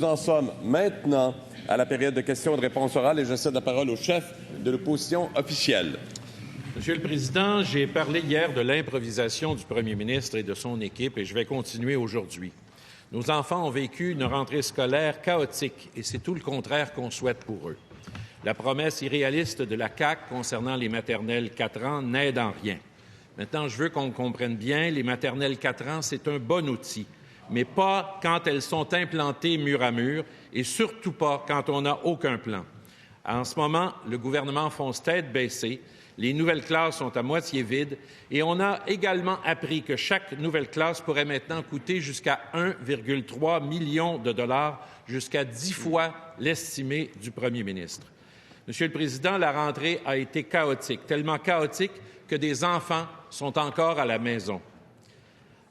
Nous en sommes maintenant à la période de questions et de réponses orales et je cède la parole au chef de l'opposition officielle. Monsieur le Président, j'ai parlé hier de l'improvisation du premier ministre et de son équipe et je vais continuer aujourd'hui. Nos enfants ont vécu une rentrée scolaire chaotique et c'est tout le contraire qu'on souhaite pour eux. La promesse irréaliste de la CAQ concernant les maternelles 4 ans n'aide en rien. Maintenant, je veux qu'on comprenne bien, les maternelles 4 ans, c'est un bon outil, mais pas quand elles sont implantées mur à mur et surtout pas quand on n'a aucun plan. En ce moment, le gouvernement fonce tête baissée, les nouvelles classes sont à moitié vides et on a également appris que chaque nouvelle classe pourrait maintenant coûter jusqu'à 1,3 million de dollars, jusqu'à 10 fois l'estimé du premier ministre. Monsieur le Président, la rentrée a été chaotique, tellement chaotique que des enfants sont encore à la maison.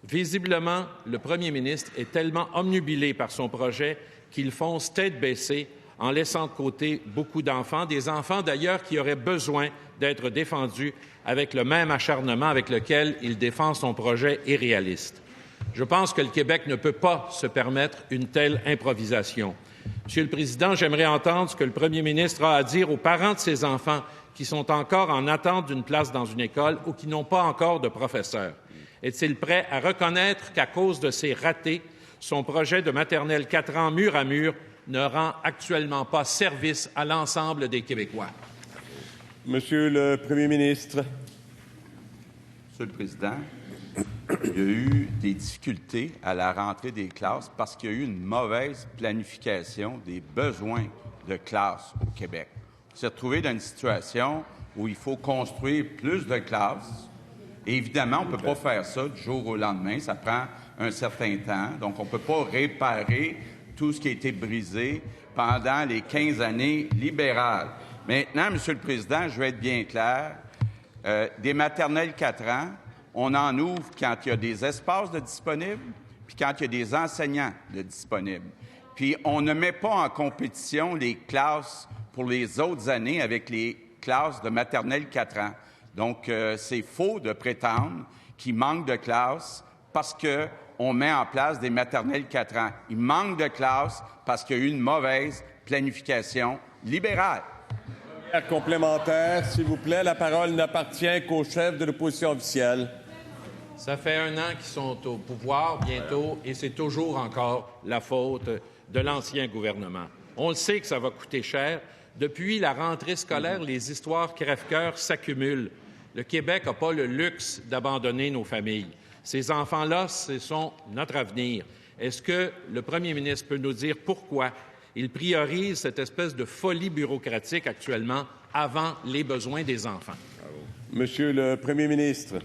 Visiblement, le premier ministre est tellement omnubilé par son projet qu'il fonce tête baissée en laissant de côté beaucoup d'enfants, des enfants d'ailleurs qui auraient besoin d'être défendus avec le même acharnement avec lequel il défend son projet irréaliste. Je pense que le Québec ne peut pas se permettre une telle improvisation. Monsieur le Président, j'aimerais entendre ce que le premier ministre a à dire aux parents de ces enfants qui sont encore en attente d'une place dans une école ou qui n'ont pas encore de professeur. Est-il prêt à reconnaître qu'à cause de ces ratés, son projet de maternelle 4 ans mur à mur ne rend actuellement pas service à l'ensemble des Québécois? Monsieur le Premier ministre. Monsieur le Président, il y a eu des difficultés à la rentrée des classes parce qu'il y a eu une mauvaise planification des besoins de classes au Québec. On s'est retrouvé dans une situation où il faut construire plus de classes. Et évidemment, on ne peut pas faire ça du jour au lendemain. Ça prend un certain temps. Donc, on ne peut pas réparer tout ce qui a été brisé pendant les 15 années libérales. Maintenant, Monsieur le Président, je vais être bien clair. Des maternelles 4 ans, on en ouvre quand il y a des espaces de disponibles, puis quand il y a des enseignants de disponibles. Puis on ne met pas en compétition les classes pour les autres années avec les classes de maternelle 4 ans. Donc, c'est faux de prétendre qu'il manque de classes parce qu'on met en place des maternelles 4 ans. Il manque de classes parce qu'il y a eu une mauvaise planification libérale. Complémentaire, s'il vous plaît. La parole n'appartient qu'au chef de l'opposition officielle. Ça fait 1 an qu'ils sont au pouvoir bientôt et c'est toujours encore la faute de l'ancien gouvernement. On le sait que ça va coûter cher. Depuis la rentrée scolaire, les histoires crève-cœur s'accumulent. Le Québec n'a pas le luxe d'abandonner nos familles. Ces enfants-là, ce sont notre avenir. Est-ce que le premier ministre peut nous dire pourquoi il priorise cette espèce de folie bureaucratique actuellement avant les besoins des enfants? Monsieur le Premier ministre.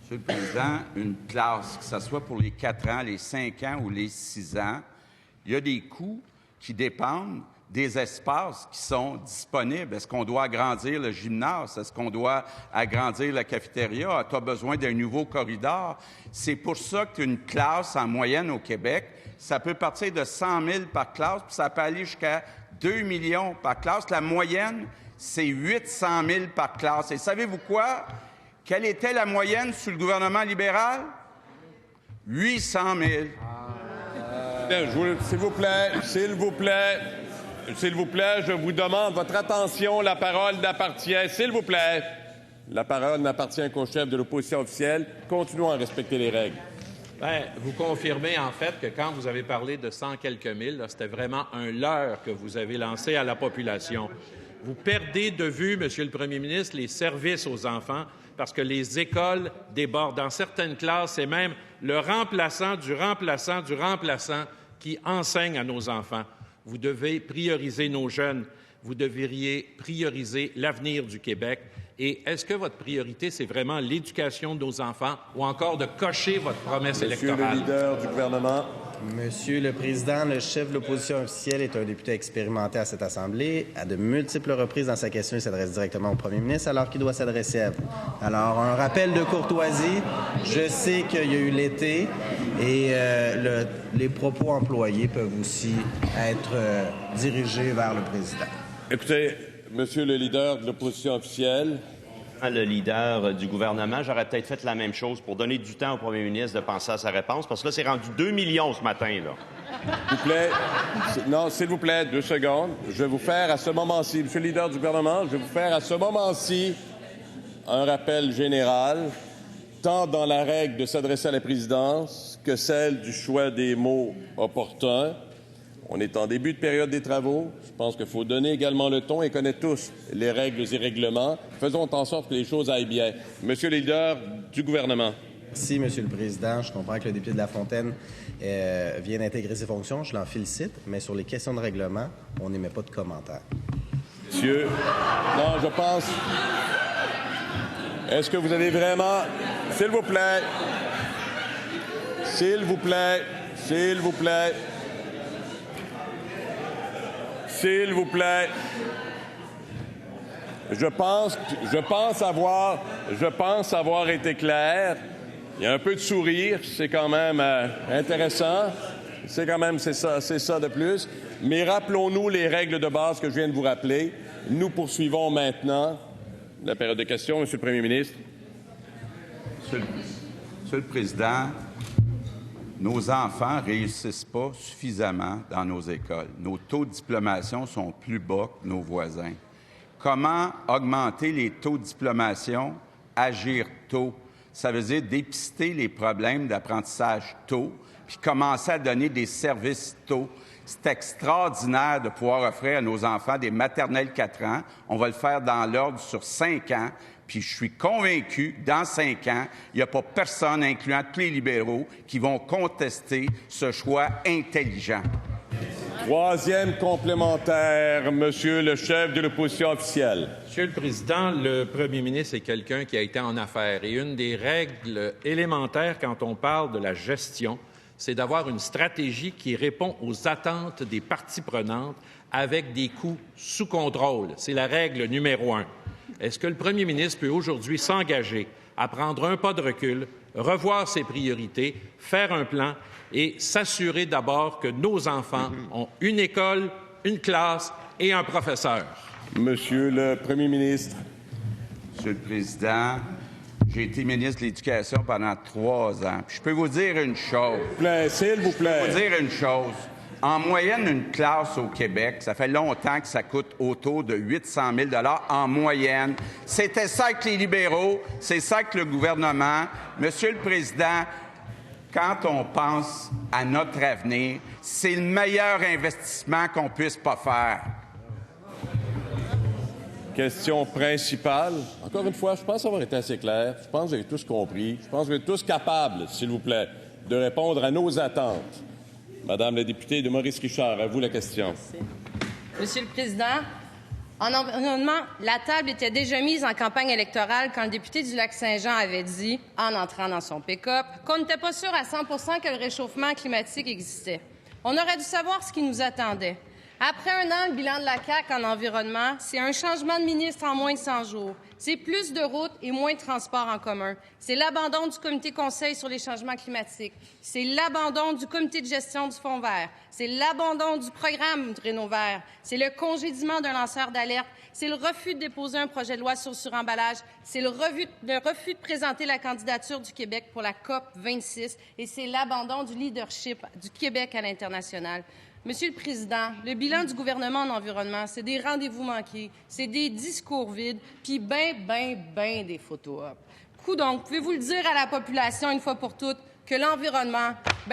Monsieur le Président, une classe, que ce soit pour les 4 ans, les 5 ans ou les 6 ans, il y a des coûts qui dépendent des espaces qui sont disponibles. Est-ce qu'on doit agrandir le gymnase? Est-ce qu'on doit agrandir la cafétéria? As-tu besoin d'un nouveau corridor? C'est pour ça qu'une classe en moyenne au Québec, ça peut partir de 100 000 par classe, puis ça peut aller jusqu'à 2 millions par classe. La moyenne, c'est 800 000 par classe. Et savez-vous quoi? Quelle était la moyenne sous le gouvernement libéral? 800 000. S'il vous plaît, je vous demande votre attention. La parole n'appartient, s'il vous plaît. La parole n'appartient qu'au chef de l'opposition officielle. Continuons à respecter les règles. Bien, vous confirmez en fait que quand vous avez parlé de 100 quelques mille, c'était vraiment un leurre que vous avez lancé à la population. Vous perdez de vue, Monsieur le Premier ministre, les services aux enfants parce que les écoles débordent. Dans certaines classes, c'est même le remplaçant du remplaçant du remplaçant qui enseigne à nos enfants. Vous devez prioriser nos jeunes. Vous devriez prioriser l'avenir du Québec. Et est-ce que votre priorité, c'est vraiment l'éducation de nos enfants ou encore de cocher votre promesse électorale? Monsieur le leader du gouvernement. Monsieur le Président, le chef de l'opposition officielle est un député expérimenté à cette Assemblée. À de multiples reprises dans sa question, il s'adresse directement au premier ministre alors qu'il doit s'adresser à vous. Alors, un rappel de courtoisie. Je sais qu'il y a eu l'été et les propos employés peuvent aussi être dirigés vers le président. Écoutez, monsieur le leader de l'opposition officielle. Le leader du gouvernement, j'aurais peut-être fait la même chose pour donner du temps au premier ministre de penser à sa réponse, parce que là, c'est rendu 2 millions ce matin, là. S'il vous plaît. Non, s'il vous plaît, 2 secondes. Je vais vous faire à ce moment-ci, Monsieur le leader du gouvernement, je vais vous faire à ce moment-ci un rappel général, tant dans la règle de s'adresser à la présidence que celle du choix des mots opportuns. On est en début de période des travaux. Je pense qu'il faut donner également le ton et connaître tous les règles et règlements. Faisons en sorte que les choses aillent bien. Monsieur le leader du gouvernement. Merci, Monsieur le Président. Je comprends que le député de La Fontaine vient d'intégrer ses fonctions. Je l'en félicite. Mais sur les questions de règlement, on n'émet pas de commentaires. Monsieur, non, je pense... Est-ce que vous avez vraiment... S'il vous plaît. S'il vous plaît. S'il vous plaît. S'il vous plaît. Je pense avoir été clair. Il y a un peu de sourire, c'est quand même intéressant. C'est ça de plus. Mais rappelons-nous les règles de base que je viens de vous rappeler. Nous poursuivons maintenant la période de questions. Monsieur le Premier ministre. Monsieur le Président, nos enfants ne réussissent pas suffisamment dans nos écoles. Nos taux de diplomation sont plus bas que nos voisins. Comment augmenter les taux de diplomation? Agir tôt. Ça veut dire dépister les problèmes d'apprentissage tôt, puis commencer à donner des services tôt. C'est extraordinaire de pouvoir offrir à nos enfants des maternelles 4 ans. On va le faire dans l'ordre sur 5 ans. Puis je suis convaincu que dans 5 ans, il n'y a pas personne, incluant tous les libéraux, qui vont contester ce choix intelligent. 3e complémentaire, Monsieur le chef de l'opposition officielle. Monsieur le Président, le premier ministre est quelqu'un qui a été en affaires. Et une des règles élémentaires quand on parle de la gestion, c'est d'avoir une stratégie qui répond aux attentes des parties prenantes avec des coûts sous contrôle. C'est la règle numéro 1. Est-ce que le premier ministre peut aujourd'hui s'engager à prendre un pas de recul, revoir ses priorités, faire un plan et s'assurer d'abord que nos enfants ont une école, une classe et un professeur? Monsieur le Premier ministre. Monsieur le Président, j'ai été ministre de l'Éducation pendant 3 ans. Puis je peux vous dire une chose. S'il vous plaît. Je peux vous dire une chose. En moyenne, une classe au Québec, ça fait longtemps que ça coûte autour de 800 000 en moyenne. C'était ça avec les libéraux, c'est ça avec le gouvernement. Monsieur le Président, quand on pense à notre avenir, c'est le meilleur investissement qu'on puisse pas faire. Question principale. Encore une fois, je pense avoir été assez clair. Je pense que vous avez tous compris. Je pense que vous êtes tous capables, s'il vous plaît, de répondre à nos attentes. Madame la députée de Maurice-Richard, à vous la question. Merci. Monsieur le Président, en environnement, la table était déjà mise en campagne électorale quand le député du Lac-Saint-Jean avait dit, en entrant dans son pick-up, qu'on n'était pas sûr à 100 % que le réchauffement climatique existait. On aurait dû savoir ce qui nous attendait. Après 1 an, le bilan de la CAQ en environnement, c'est un changement de ministre en moins de 100 jours. C'est plus de routes et moins de transports en commun. C'est l'abandon du comité conseil sur les changements climatiques. C'est l'abandon du comité de gestion du Fonds vert. C'est l'abandon du programme de Rénovert. C'est le congédiement d'un lanceur d'alerte. C'est le refus de déposer un projet de loi sur le suremballage. C'est le refus de présenter la candidature du Québec pour la COP 26. Et c'est l'abandon du leadership du Québec à l'international. Monsieur le Président, le bilan du gouvernement en environnement, c'est des rendez-vous manqués, c'est des discours vides, puis ben des photos-op. Donc, pouvez-vous le dire à la population une fois pour toutes que l'environnement,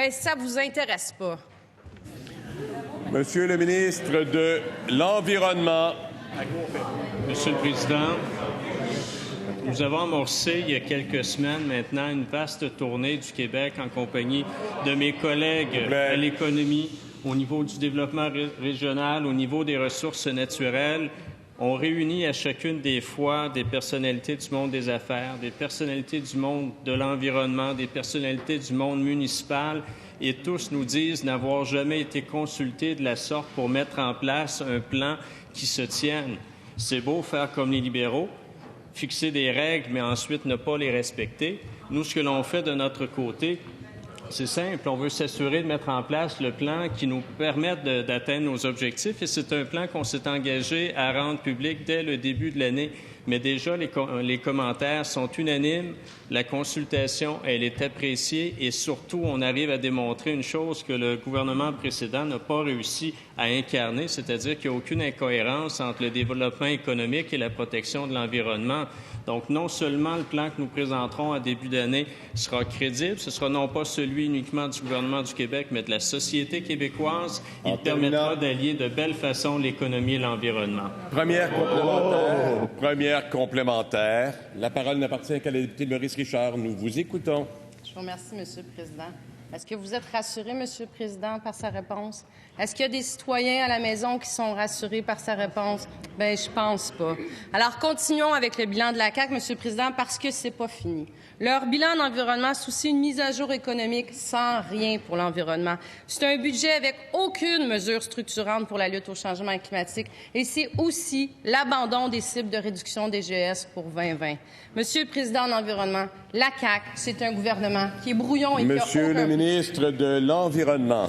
ça vous intéresse pas? Monsieur le ministre de l'Environnement. Monsieur le Président, nous avons amorcé il y a quelques semaines maintenant une vaste tournée du Québec en compagnie de mes collègues à l'économie, au niveau du développement régional, au niveau des ressources naturelles. On réunit à chacune des fois des personnalités du monde des affaires, des personnalités du monde de l'environnement, des personnalités du monde municipal, et tous nous disent n'avoir jamais été consultés de la sorte pour mettre en place un plan qui se tienne. C'est beau faire comme les libéraux, fixer des règles, mais ensuite ne pas les respecter. Nous, ce que l'on fait de notre côté, c'est simple, on veut s'assurer de mettre en place le plan qui nous permette d'atteindre nos objectifs et c'est un plan qu'on s'est engagé à rendre public dès le début de l'année. mais déjà les commentaires sont unanimes. La consultation, elle est appréciée et surtout, on arrive à démontrer une chose que le gouvernement précédent n'a pas réussi à incarner, c'est-à-dire qu'il n'y a aucune incohérence entre le développement économique et la protection de l'environnement. Donc, non seulement le plan que nous présenterons à début d'année sera crédible, ce sera non pas celui uniquement du gouvernement du Québec, mais de la société québécoise. Il permettra d'allier de belle façon l'économie et l'environnement. Première complémentaire. La parole n'appartient qu'à la députée de Maurice Richard. Nous vous écoutons. Je vous remercie, M. le Président. Est-ce que vous êtes rassuré, M. le Président, par sa réponse? Est-ce qu'il y a des citoyens à la maison qui sont rassurés par sa réponse? Bien, je pense pas. Alors, continuons avec le bilan de la CAQ, M. le Président, parce que c'est pas fini. Leur bilan d'environnement soucie une mise à jour économique sans rien pour l'environnement. C'est un budget avec aucune mesure structurante pour la lutte au changement climatique et c'est aussi l'abandon des cibles de réduction des GES pour 2020. Monsieur le Président de l'Environnement, la CAQ, c'est un gouvernement qui est brouillon et qui a Monsieur le ministre de l'Environnement.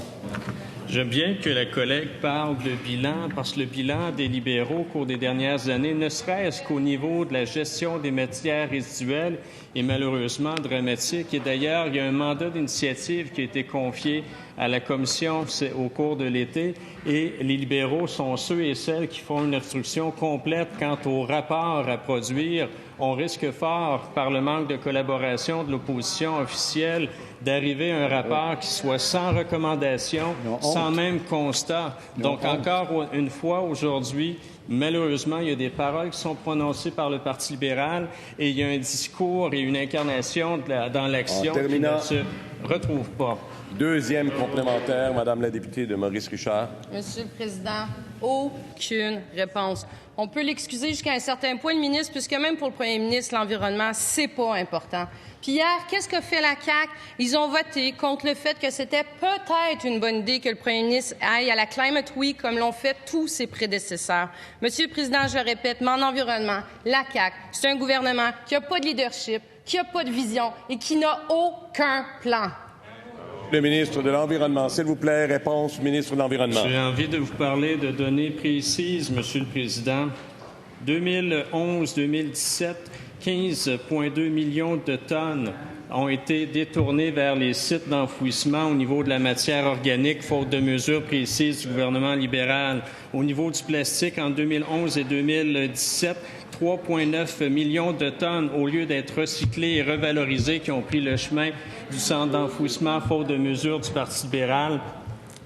J'aime bien que la collègue parle de bilan, parce que le bilan des libéraux au cours des dernières années, ne serait-ce qu'au niveau de la gestion des matières résiduelles, est malheureusement dramatique. Et d'ailleurs, il y a un mandat d'initiative qui a été confié à la Commission au cours de l'été, et les libéraux sont ceux et celles qui font une obstruction complète quant au rapport à produire. On risque fort, par le manque de collaboration de l'opposition officielle, d'arriver à un rapport qui soit sans recommandation, sans même constat. Donc, encore une fois, aujourd'hui, malheureusement, il y a des paroles qui sont prononcées par le Parti libéral et il y a un discours et une incarnation dans l'action qui ne se retrouvent pas. Deuxième complémentaire, Madame la députée de Maurice Richard. Monsieur le Président, aucune réponse. On peut l'excuser jusqu'à un certain point, le ministre, puisque même pour le premier ministre, l'environnement, c'est pas important. Puis hier, qu'est-ce que fait la CAQ? Ils ont voté contre le fait que c'était peut-être une bonne idée que le premier ministre aille à la Climate Week comme l'ont fait tous ses prédécesseurs. Monsieur le Président, je le répète, mais en environnement, la CAQ, c'est un gouvernement qui n'a pas de leadership, qui n'a pas de vision et qui n'a aucun plan. Le ministre de l'Environnement, s'il vous plaît, réponse, ministre de l'Environnement. J'ai envie de vous parler de données précises, Monsieur le Président. 2011-2017, 15,2 millions de tonnes ont été détournées vers les sites d'enfouissement au niveau de la matière organique, faute de mesures précises du gouvernement libéral. Au niveau du plastique, en 2011 et 2017, 3,9 millions de tonnes, au lieu d'être recyclées et revalorisées, qui ont pris le chemin du centre d'enfouissement, faute de mesures du Parti libéral.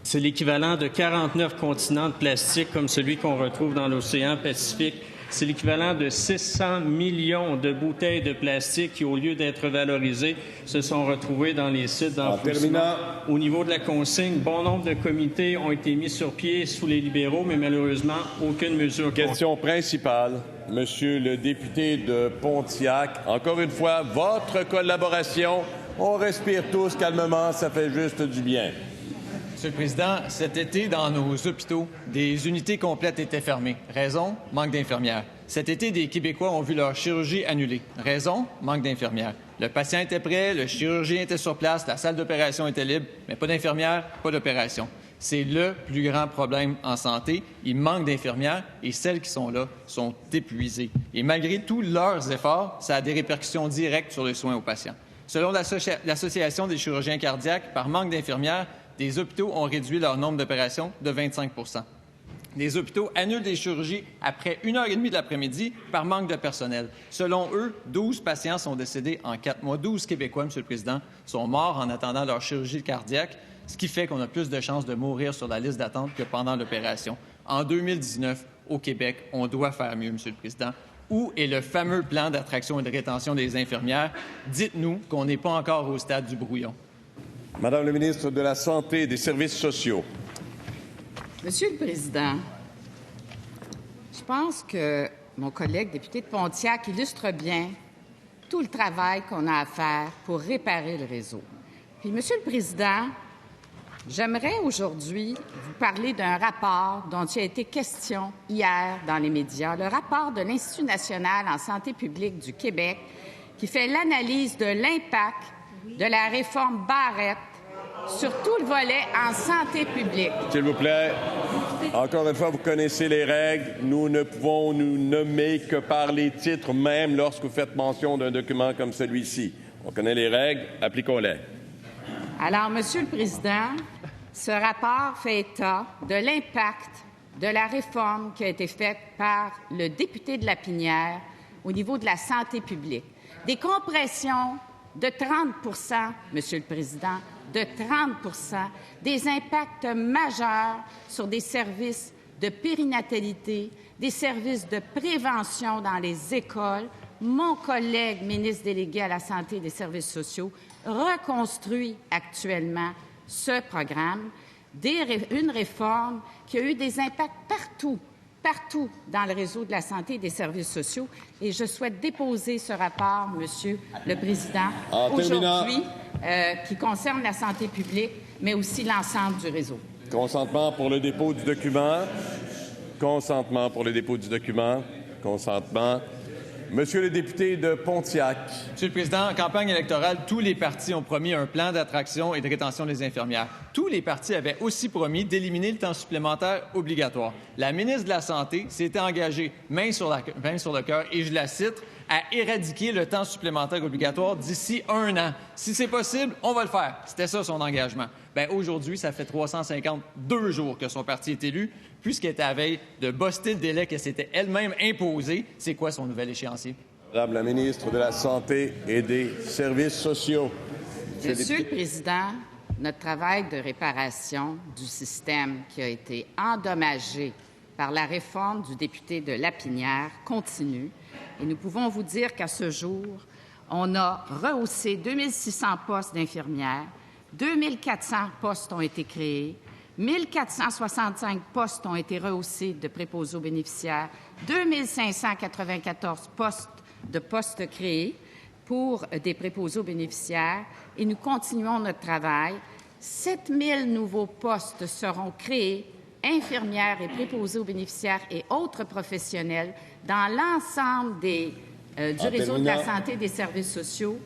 C'est l'équivalent de 49 continents de plastique, comme celui qu'on retrouve dans l'océan Pacifique. C'est l'équivalent de 600 millions de bouteilles de plastique qui, au lieu d'être valorisées, se sont retrouvées dans les sites d'enfouissement. Au niveau de la consigne, bon nombre de comités ont été mis sur pied sous les libéraux, mais malheureusement, aucune mesure. Question principale, Monsieur le député de Pontiac. Encore une fois, votre collaboration. On respire tous calmement, ça fait juste du bien. Monsieur le Président, cet été, dans nos hôpitaux, des unités complètes étaient fermées. Raison? Manque d'infirmières. Cet été, des Québécois ont vu leur chirurgie annulée. Raison? Manque d'infirmières. Le patient était prêt, le chirurgien était sur place, la salle d'opération était libre, mais pas d'infirmières, pas d'opération. C'est le plus grand problème en santé. Il manque d'infirmières et celles qui sont là sont épuisées. Et malgré tous leurs efforts, ça a des répercussions directes sur les soins aux patients. Selon l'Association des chirurgiens cardiaques, par manque d'infirmières, des hôpitaux ont réduit leur nombre d'opérations de 25 %. Les hôpitaux annulent des chirurgies après 1h30 de l'après-midi par manque de personnel. Selon eux, 12 patients sont décédés en 4 mois. 12 Québécois, Monsieur le Président, sont morts en attendant leur chirurgie cardiaque, ce qui fait qu'on a plus de chances de mourir sur la liste d'attente que pendant l'opération. En 2019, au Québec, on doit faire mieux, Monsieur le Président. Où est le fameux plan d'attraction et de rétention des infirmières? Dites-nous qu'on n'est pas encore au stade du brouillon. Madame la ministre de la Santé et des Services sociaux. Monsieur le Président, je pense que mon collègue député de Pontiac illustre bien tout le travail qu'on a à faire pour réparer le réseau. Puis, Monsieur le Président, j'aimerais aujourd'hui vous parler d'un rapport dont il a été question hier dans les médias, le rapport de l'Institut national en santé publique du Québec qui fait l'analyse de l'impact de la réforme Barrette sur tout le volet en santé publique. S'il vous plaît. Encore une fois, vous connaissez les règles. Nous ne pouvons nous nommer que par les titres, même lorsque vous faites mention d'un document comme celui-ci. On connaît les règles, appliquons-les. Alors, Monsieur le Président, ce rapport fait état de l'impact de la réforme qui a été faite par le député de Lapinière au niveau de la santé publique. Des compressions de 30 Monsieur le Président, de 30 des impacts majeurs sur des services de périnatalité, des services de prévention dans les écoles. Mon collègue ministre délégué à la Santé et des Services sociaux reconstruit actuellement ce programme, une réforme qui a eu des impacts partout dans le réseau de la santé et des services sociaux. Et je souhaite déposer ce rapport, Monsieur le Président, aujourd'hui, qui concerne la santé publique, mais aussi l'ensemble du réseau. Consentement pour le dépôt du document. Consentement pour le dépôt du document. Consentement. Monsieur le député de Pontiac. Monsieur le Président, en campagne électorale, tous les partis ont promis un plan d'attraction et de rétention des infirmières. Tous les partis avaient aussi promis d'éliminer le temps supplémentaire obligatoire. La ministre de la Santé s'était engagée, main sur le cœur, et je la cite, à éradiquer le temps supplémentaire obligatoire d'ici 1 an. Si c'est possible, on va le faire. C'était ça son engagement. Bien, aujourd'hui, ça fait 352 jours que son parti est élu, puisqu'elle était à veille de buster le délai qu'elle s'était elle-même imposé. C'est quoi son nouvel échéancier? Madame la ministre de la Santé et des Services sociaux. Monsieur le Président, notre travail de réparation du système qui a été endommagé par la réforme du député de Lapinière continue. Et nous pouvons vous dire qu'à ce jour, on a rehaussé 2600 postes d'infirmières, 2400 postes ont été créés, 1465 postes ont été rehaussés de préposés aux bénéficiaires, 2594 postes créés pour des préposés aux bénéficiaires et nous continuons notre travail. 7000 nouveaux postes seront créés, infirmières et préposés aux bénéficiaires et autres professionnels dans l'ensemble du réseau de la santé et des services sociaux.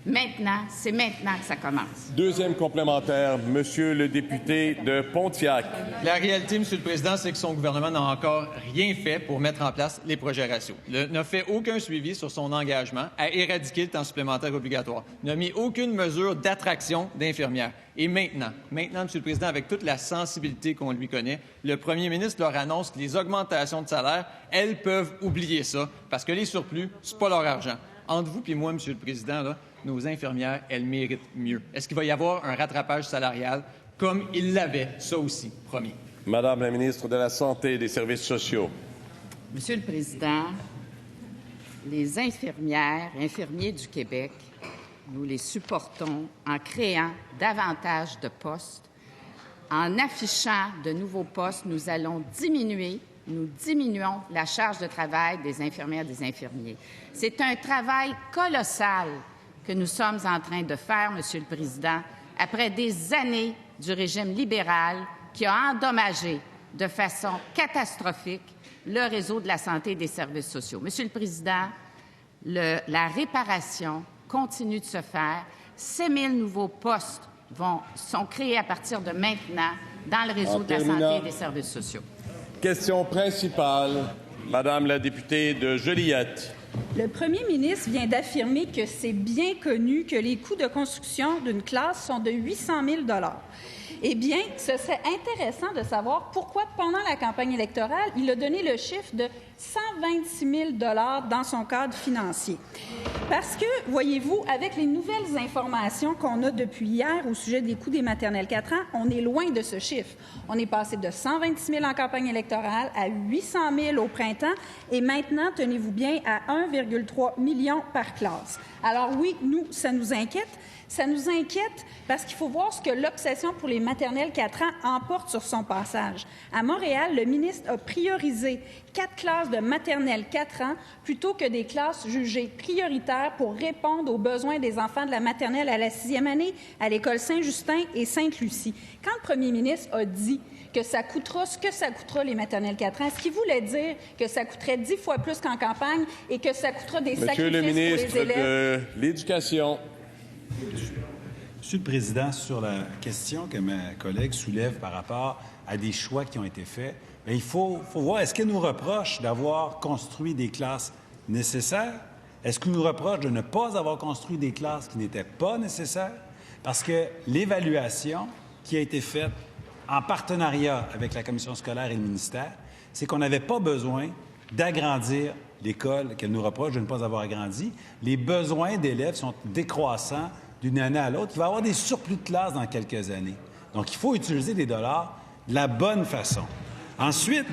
Maintenant, c'est maintenant que ça commence. Deuxième complémentaire, Monsieur le député de Pontiac. La réalité, Monsieur le Président, c'est que son gouvernement n'a encore rien fait pour mettre en place les projets ratios. N'a fait aucun suivi sur son engagement à éradiquer le temps supplémentaire obligatoire. N'a mis aucune mesure d'attraction d'infirmières. Et maintenant, Monsieur le Président, avec toute la sensibilité qu'on lui connaît, le premier ministre leur annonce que les augmentations de salaire, elles peuvent oublier ça, parce que les surplus, c'est pas leur argent. Entre vous et moi, Monsieur le Président, là, nos infirmières, elles méritent mieux. Est-ce qu'il va y avoir un rattrapage salarial comme il l'avait, ça aussi, promis? Madame la ministre de la Santé et des Services sociaux. Monsieur le Président, les infirmières, infirmiers du Québec, nous les supportons en créant davantage de postes. En affichant de nouveaux postes, nous diminuons la charge de travail des infirmières et des infirmiers. C'est un travail colossal que nous sommes en train de faire, Monsieur le Président, après des années du régime libéral qui a endommagé de façon catastrophique le réseau de la santé et des services sociaux. Monsieur le Président, la réparation continue de se faire. 6 000 nouveaux postes sont créés à partir de maintenant dans le réseau de la santé et des services sociaux. Question principale, Madame la députée de Joliette. Le premier ministre vient d'affirmer que c'est bien connu que les coûts de construction d'une classe sont de 800 000 $. Eh bien, ce serait intéressant de savoir pourquoi, pendant la campagne électorale, il a donné le chiffre de 126 000 $ dans son cadre financier. Parce que, voyez-vous, avec les nouvelles informations qu'on a depuis hier au sujet des coûts des maternelles 4 ans, on est loin de ce chiffre. On est passé de 126 000 en campagne électorale à 800 000 au printemps et maintenant, tenez-vous bien, à 1,3 million par classe. Alors oui, ça nous inquiète. Ça nous inquiète parce qu'il faut voir ce que l'obsession pour les maternelles 4 ans emporte sur son passage. À Montréal, le ministre a priorisé 4 classes de maternelle 4 ans plutôt que des classes jugées prioritaires pour répondre aux besoins des enfants de la maternelle à la 6e année à l'école Saint-Justin et Sainte-Lucie. Quand le premier ministre a dit que ça coûtera ce que ça coûtera les maternelles 4 ans, est-ce qu'il voulait dire que ça coûterait 10 fois plus qu'en campagne et que ça coûtera des sacrifices pour les élèves? Monsieur le ministre de l'Éducation. Monsieur le Président, sur la question que ma collègue soulève par rapport à des choix qui ont été faits, bien, il faut voir, est-ce qu'elle nous reproche d'avoir construit des classes nécessaires? Est-ce qu'elle nous reproche de ne pas avoir construit des classes qui n'étaient pas nécessaires? Parce que l'évaluation qui a été faite en partenariat avec la commission scolaire et le ministère, c'est qu'on n'avait pas besoin d'agrandir l'école qu'elle nous reproche de ne pas avoir agrandi. Les besoins d'élèves sont décroissants d'une année à l'autre. Il va y avoir des surplus de classes dans quelques années. Donc, il faut utiliser les dollars de la bonne façon. Ensuite,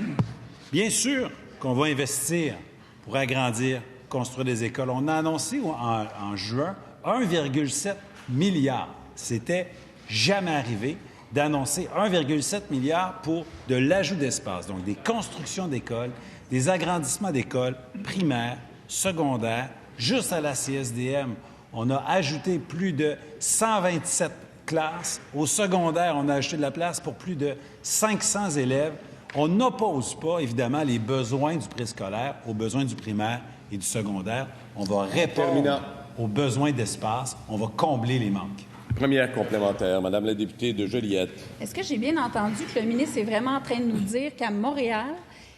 bien sûr qu'on va investir pour agrandir, construire des écoles. On a annoncé en juin 1,7 milliard. C'était jamais arrivé d'annoncer 1,7 milliard pour de l'ajout d'espace, donc des constructions d'écoles, des agrandissements d'écoles primaires, secondaires. Juste à la CSDM, on a ajouté plus de 127 classes. Au secondaire, on a ajouté de la place pour plus de 500 élèves. On n'oppose pas, évidemment, les besoins du préscolaire aux besoins du primaire et du secondaire. On va répondre aux besoins d'espace. On va combler les manques. Première complémentaire, Madame la députée de Joliette. Est-ce que j'ai bien entendu que le ministre est vraiment en train de nous dire qu'à Montréal,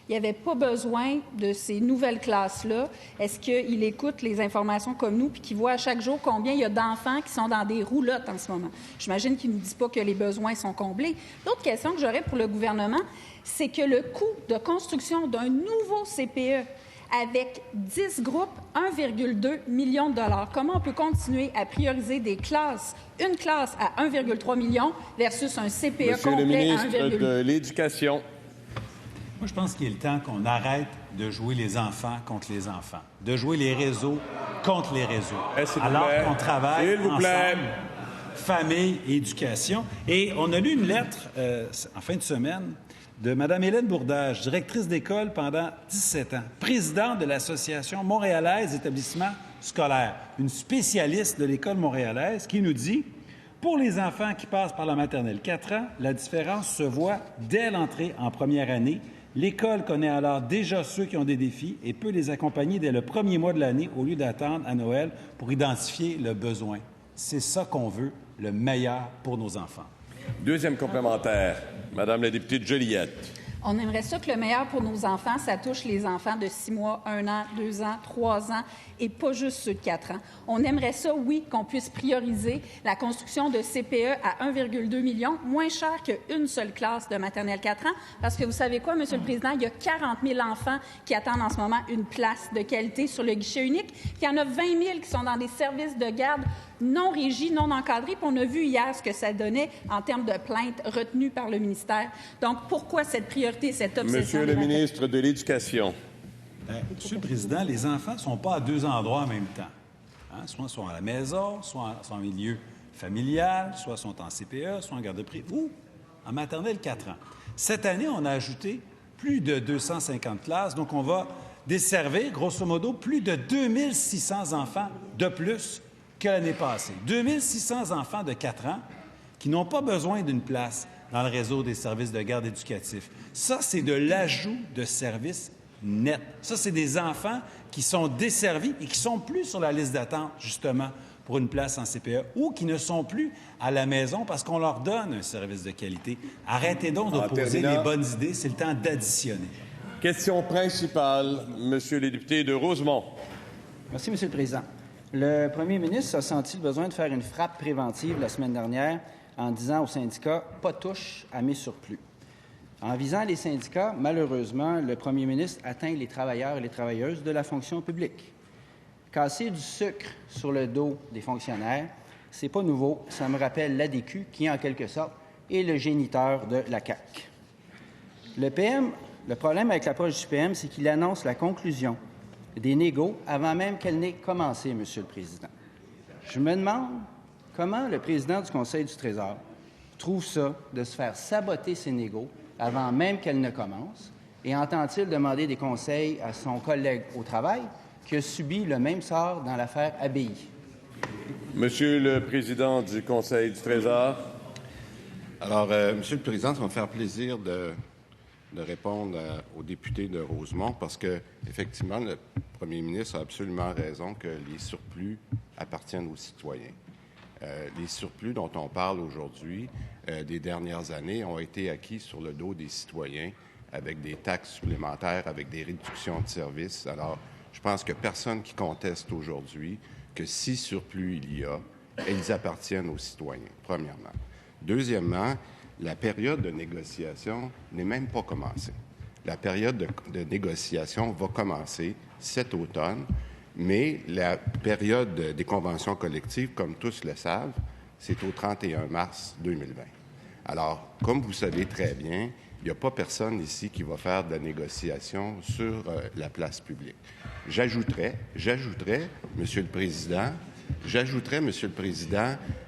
il n'y avait pas besoin de ces nouvelles classes-là? Est-ce qu'il écoute les informations comme nous puis qu'il voit à chaque jour combien il y a d'enfants qui sont dans des roulottes en ce moment? J'imagine qu'il ne nous dit pas que les besoins sont comblés. L'autre question que j'aurais pour le gouvernement, c'est que le coût de construction d'un nouveau CPE avec 10 groupes, 1,2 million de dollars. Comment on peut continuer à prioriser des classes, une classe à 1,3 million versus un CPE complet à 1,8? Monsieur le ministre de l'Éducation. Moi, je pense qu'il est le temps qu'on arrête de jouer les enfants contre les enfants, de jouer les réseaux contre les réseaux. Alors qu'on travaille ensemble, famille et éducation. Et on a lu une lettre en fin de semaine de Mme Hélène Bourdage, directrice d'école pendant 17 ans, présidente de l'Association montréalaise d'établissements scolaires, une spécialiste de l'école montréalaise qui nous dit « Pour les enfants qui passent par la maternelle 4 ans, la différence se voit dès l'entrée en première année. L'école connaît alors déjà ceux qui ont des défis et peut les accompagner dès le premier mois de l'année au lieu d'attendre à Noël pour identifier le besoin. C'est ça qu'on veut, le meilleur pour nos enfants. » Deuxième complémentaire, Madame la députée de Joliette. On aimerait ça que le meilleur pour nos enfants, ça touche les enfants de 6 mois, 1 an, 2 ans, 3 ans et pas juste ceux de 4 ans. On aimerait ça, oui, qu'on puisse prioriser la construction de CPE à 1,2 million, moins cher qu'une seule classe de maternelle 4 ans, parce que vous savez quoi, Monsieur le Président, il y a 40 000 enfants qui attendent en ce moment une place de qualité sur le guichet unique, puis il y en a 20 000 qui sont dans des services de garde non régis, non encadrés, puis on a vu hier ce que ça donnait en termes de plaintes retenues par le ministère. Donc, pourquoi cette priorité, cette obsession? Monsieur le ministre de l'Éducation. Monsieur le Président, les enfants ne sont pas à deux endroits en même temps. Soit ils sont à la maison, soit sont en milieu familial, soit sont en CPE, soit en garde privée, ou en maternelle 4 ans. Cette année, on a ajouté plus de 250 classes, donc on va desservir, grosso modo, plus de 2600 enfants de plus que l'année passée. 2600 enfants de 4 ans qui n'ont pas besoin d'une place dans le réseau des services de garde éducatifs. Ça, c'est de l'ajout de services net. Ça, c'est des enfants qui sont desservis et qui sont plus sur la liste d'attente, justement, pour une place en CPE ou qui ne sont plus à la maison parce qu'on leur donne un service de qualité. Arrêtez donc d'opposer les bonnes idées. C'est le temps d'additionner. Question principale, Monsieur le député de Rosemont. Merci, Monsieur le Président. Le premier ministre a senti le besoin de faire une frappe préventive la semaine dernière en disant aux syndicats « pas touche à mes surplus ». En visant les syndicats, malheureusement, le premier ministre atteint les travailleurs et les travailleuses de la fonction publique. Casser du sucre sur le dos des fonctionnaires, c'est pas nouveau. Ça me rappelle l'ADQ qui, en quelque sorte, est le géniteur de la CAQ. Le problème avec l'approche du PM, c'est qu'il annonce la conclusion des négos avant même qu'elle n'ait commencé, Monsieur le Président. Je me demande comment le président du Conseil du Trésor trouve ça de se faire saboter ses négos avant même qu'elle ne commence, et entend-il demander des conseils à son collègue au travail qui a subi le même sort dans l'affaire ABI? Monsieur le président du Conseil du Trésor. Alors, Monsieur le Président, ça va me faire plaisir de répondre aux députés de Rosemont parce que, effectivement, le premier ministre a absolument raison que les surplus appartiennent aux citoyens. Les surplus dont on parle aujourd'hui des dernières années ont été acquis sur le dos des citoyens avec des taxes supplémentaires, avec des réductions de services. Alors, je pense que personne qui conteste aujourd'hui que si surplus il y a, elles appartiennent aux citoyens, premièrement. Deuxièmement, la période de négociation n'est même pas commencée. La période de négociation va commencer cet automne, mais la période des conventions collectives, comme tous le savent, c'est au 31 mars 2020. Alors, comme vous savez très bien, il n'y a pas personne ici qui va faire de la négociation sur la place publique. J'ajouterais, Monsieur le Président,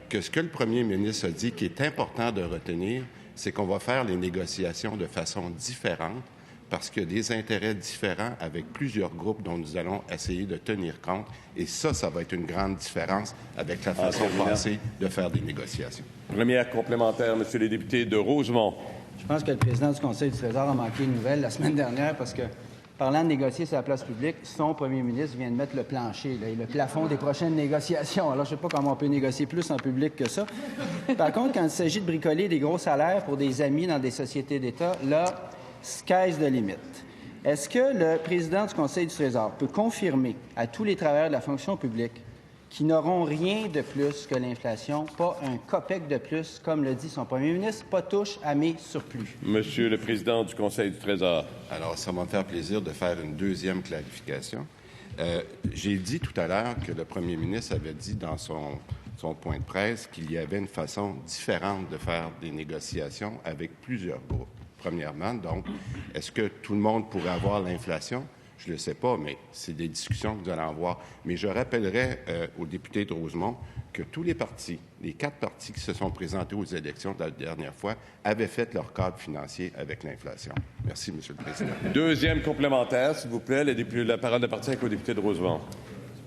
que ce que le premier ministre a dit qui est important de retenir, c'est qu'on va faire les négociations de façon différente parce qu'il y a des intérêts différents avec plusieurs groupes dont nous allons essayer de tenir compte. Et ça va être une grande différence avec la façon passée de faire des négociations. Première complémentaire, Monsieur le député de Rosemont. Je pense que le président du Conseil du Trésor a manqué une nouvelle la semaine dernière parce que, parlant de négocier sur la place publique, son premier ministre vient de mettre le plancher, là, et le plafond des prochaines négociations. Alors, je ne sais pas comment on peut négocier plus en public que ça. Par contre, quand il s'agit de bricoler des gros salaires pour des amis dans des sociétés d'État, là, sky's the limit. Est-ce que le président du Conseil du Trésor peut confirmer à tous les travailleurs de la fonction publique qui n'auront rien de plus que l'inflation, pas un copec de plus, comme le dit son premier ministre, pas touche à mes surplus? Monsieur le président du Conseil du Trésor. Alors, ça va me faire plaisir de faire une deuxième clarification. J'ai dit tout à l'heure que le premier ministre avait dit dans son point de presse qu'il y avait une façon différente de faire des négociations avec plusieurs groupes. Premièrement, donc, est-ce que tout le monde pourrait avoir l'inflation? Je ne le sais pas, mais c'est des discussions que nous allons avoir. Mais je rappellerai aux députés de Rosemont que tous les partis, les 4 partis qui se sont présentés aux élections de la dernière fois, avaient fait leur cadre financier avec l'inflation. Merci, Monsieur le Président. Deuxième complémentaire, s'il vous plaît. La parole appartient au député de Rosemont.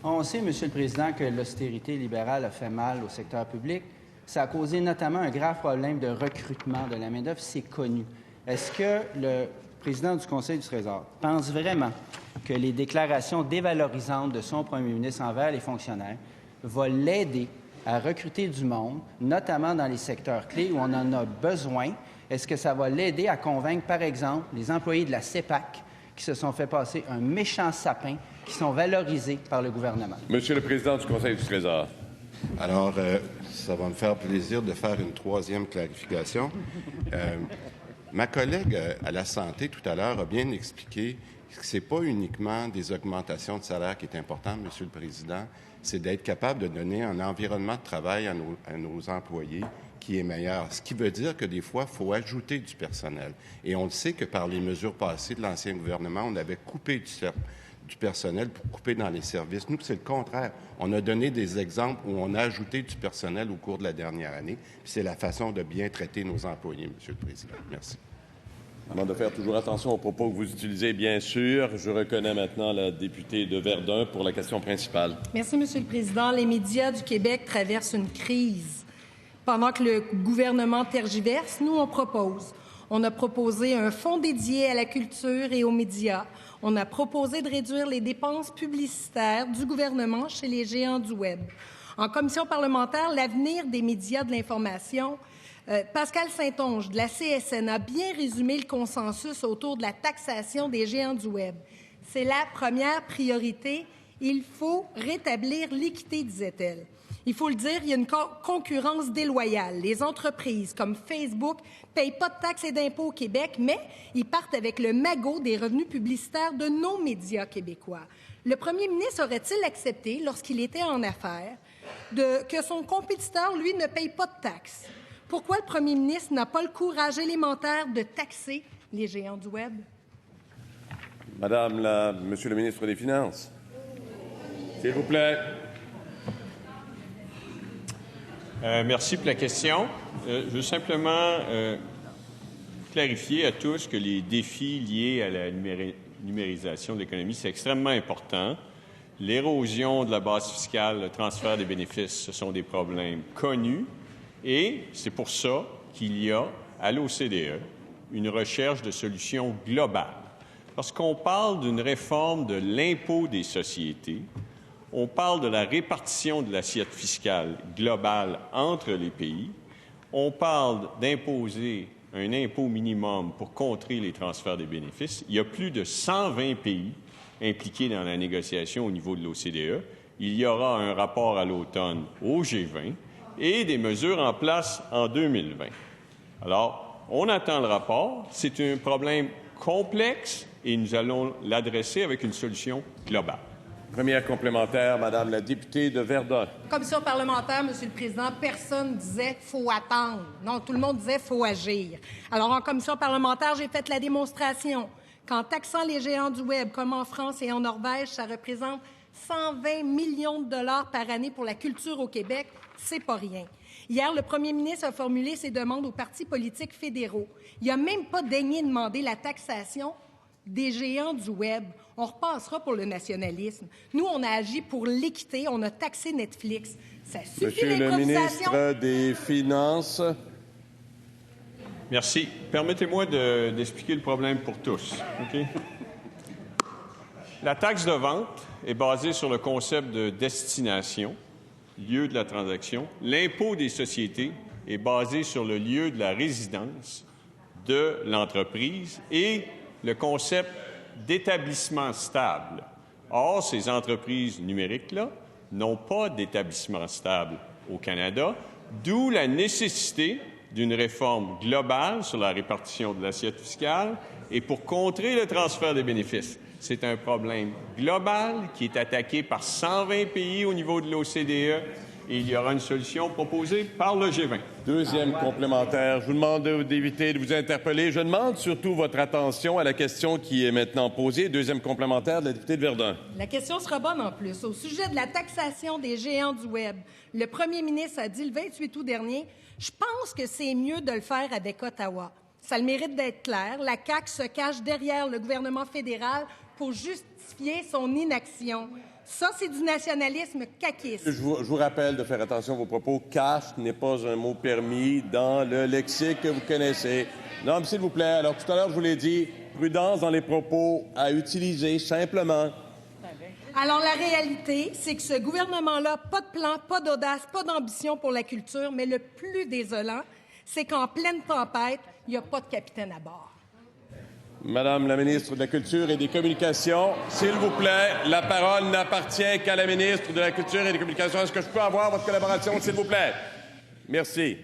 On sait, Monsieur le Président, que l'austérité libérale a fait mal au secteur public. Ça a causé notamment un grave problème de recrutement de la main-d'œuvre. C'est connu. Est-ce que le président du Conseil du Trésor pense vraiment que les déclarations dévalorisantes de son premier ministre envers les fonctionnaires vont l'aider à recruter du monde, notamment dans les secteurs clés où on en a besoin? Est-ce que ça va l'aider à convaincre, par exemple, les employés de la CEPAC qui se sont fait passer un méchant sapin, qui sont valorisés par le gouvernement? Monsieur le président du Conseil du Trésor. Alors, ça va me faire plaisir de faire une troisième clarification. Ma collègue à la santé, tout à l'heure, a bien expliqué que ce n'est pas uniquement des augmentations de salaire qui est important, Monsieur le Président, c'est d'être capable de donner un environnement de travail à nos employés qui est meilleur. Ce qui veut dire que des fois, il faut ajouter du personnel. Et on le sait que par les mesures passées de l'ancien gouvernement, on avait coupé du personnel pour couper dans les services. Nous, c'est le contraire. On a donné des exemples où on a ajouté du personnel au cours de la dernière année. C'est la façon de bien traiter nos employés, Monsieur le Président. Merci. Je demande de faire toujours attention aux propos que vous utilisez, bien sûr. Je reconnais maintenant la députée de Verdun pour la question principale. Merci, Monsieur le Président. Les médias du Québec traversent une crise. Pendant que le gouvernement tergiverse, nous, on propose. On a proposé un fonds dédié à la culture et aux médias. On a proposé de réduire les dépenses publicitaires du gouvernement chez les géants du Web. En commission parlementaire, l'avenir des médias de l'information, Pascal Saint-Onge de la CSN a bien résumé le consensus autour de la taxation des géants du Web. C'est la première priorité. Il faut rétablir l'équité, disait-elle. Il faut le dire, il y a une concurrence déloyale. Les entreprises comme Facebook ne payent pas de taxes et d'impôts au Québec, mais ils partent avec le magot des revenus publicitaires de nos médias québécois. Le premier ministre aurait-il accepté, lorsqu'il était en affaires, que son compétiteur, lui, ne paye pas de taxes? Pourquoi le premier ministre n'a pas le courage élémentaire de taxer les géants du Web? Monsieur le ministre des Finances. S'il vous plaît. Merci pour la question. Je veux simplement clarifier à tous que les défis liés à la numérisation de l'économie, c'est extrêmement important. L'érosion de la base fiscale, le transfert des bénéfices, ce sont des problèmes connus et c'est pour ça qu'il y a à l'OCDE une recherche de solutions globales. Lorsqu'on parle d'une réforme de l'impôt des sociétés, on parle de la répartition de l'assiette fiscale globale entre les pays. On parle d'imposer un impôt minimum pour contrer les transferts des bénéfices. Il y a plus de 120 pays impliqués dans la négociation au niveau de l'OCDE. Il y aura un rapport à l'automne au G20 et des mesures en place en 2020. Alors, on attend le rapport. C'est un problème complexe et nous allons l'adresser avec une solution globale. Première complémentaire, Madame la députée de Verdun. Commission parlementaire, Monsieur le Président, personne disait « faut attendre ». Non, tout le monde disait « faut agir ». Alors, en commission parlementaire, j'ai fait la démonstration qu'en taxant les géants du Web, comme en France et en Norvège, ça représente 120 millions de dollars par année pour la culture au Québec. C'est pas rien. Hier, le premier ministre a formulé ses demandes aux partis politiques fédéraux. Il n'a même pas daigné demander la taxation des géants du Web. On repassera pour le nationalisme. Nous, on a agi pour l'équité. On a taxé Netflix. Ça suffit, Monsieur le ministre des Finances. Merci. Permettez-moi d'expliquer le problème pour tous. Okay? La taxe de vente est basée sur le concept de destination, lieu de la transaction. L'impôt des sociétés est basé sur le lieu de la résidence de l'entreprise et le concept d'établissement stable. Or, ces entreprises numériques-là n'ont pas d'établissement stable au Canada, d'où la nécessité d'une réforme globale sur la répartition de l'assiette fiscale et pour contrer le transfert des bénéfices. C'est un problème global qui est attaqué par 120 pays au niveau de l'OCDE et il y aura une solution proposée par le G20. Deuxième complémentaire. Je vous demande d'éviter de vous interpeller. Je demande surtout votre attention à la question qui est maintenant posée. Deuxième complémentaire de la députée de Verdun. La question sera bonne en plus. Au sujet de la taxation des géants du Web, le premier ministre a dit le 28 août dernier « Je pense que c'est mieux de le faire avec Ottawa ». Ça a le mérite d'être clair. La CAQ se cache derrière le gouvernement fédéral pour justifier son inaction. Ça, c'est du nationalisme caquiste. Je vous rappelle de faire attention à vos propos. Cash n'est pas un mot permis dans le lexique que vous connaissez. Non, mais s'il vous plaît. Alors, tout à l'heure, je vous l'ai dit, prudence dans les propos à utiliser simplement. Alors, la réalité, c'est que ce gouvernement-là, pas de plan, pas d'audace, pas d'ambition pour la culture, mais le plus désolant, c'est qu'en pleine tempête, il n'y a pas de capitaine à bord. Madame la ministre de la Culture et des Communications, s'il vous plaît, la parole n'appartient qu'à la ministre de la Culture et des Communications. Est-ce que je peux avoir votre collaboration, s'il vous plaît? Merci.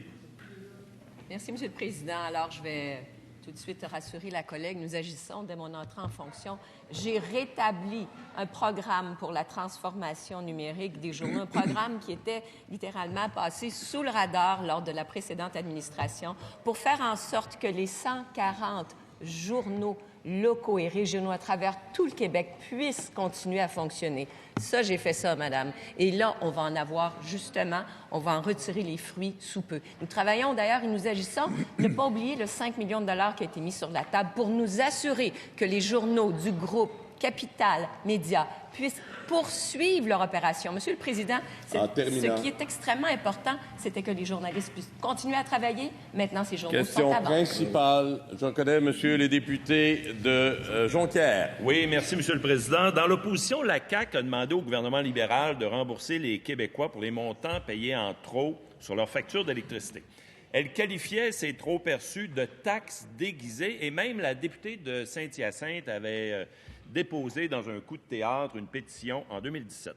Merci, Monsieur le Président. Alors, je vais tout de suite rassurer la collègue. Nous agissons dès mon entrée en fonction. J'ai rétabli un programme pour la transformation numérique des journaux, un programme qui était littéralement passé sous le radar lors de la précédente administration pour faire en sorte que les 140 journaux locaux et régionaux à travers tout le Québec puissent continuer à fonctionner. Ça, j'ai fait ça, madame. Et là, on va en avoir, justement, on va en retirer les fruits sous peu. Nous travaillons d'ailleurs et nous agissons, ne pas oublier le 5 millions de dollars qui a été mis sur la table pour nous assurer que les journaux du groupe Capital Média puissent poursuivre leur opération. Monsieur le Président, ce qui est extrêmement important, c'était que les journalistes puissent continuer à travailler. Maintenant, ces journaux sont à bord. Question principale. Je reconnais, monsieur le député de Jonquière. Oui, merci, Monsieur le Président. Dans l'opposition, la CAQ a demandé au gouvernement libéral de rembourser les Québécois pour les montants payés en trop sur leurs factures d'électricité. Elle qualifiait ces trop perçus de taxes déguisées et même la députée de Saint-Hyacinthe avait déposé dans un coup de théâtre une pétition en 2017.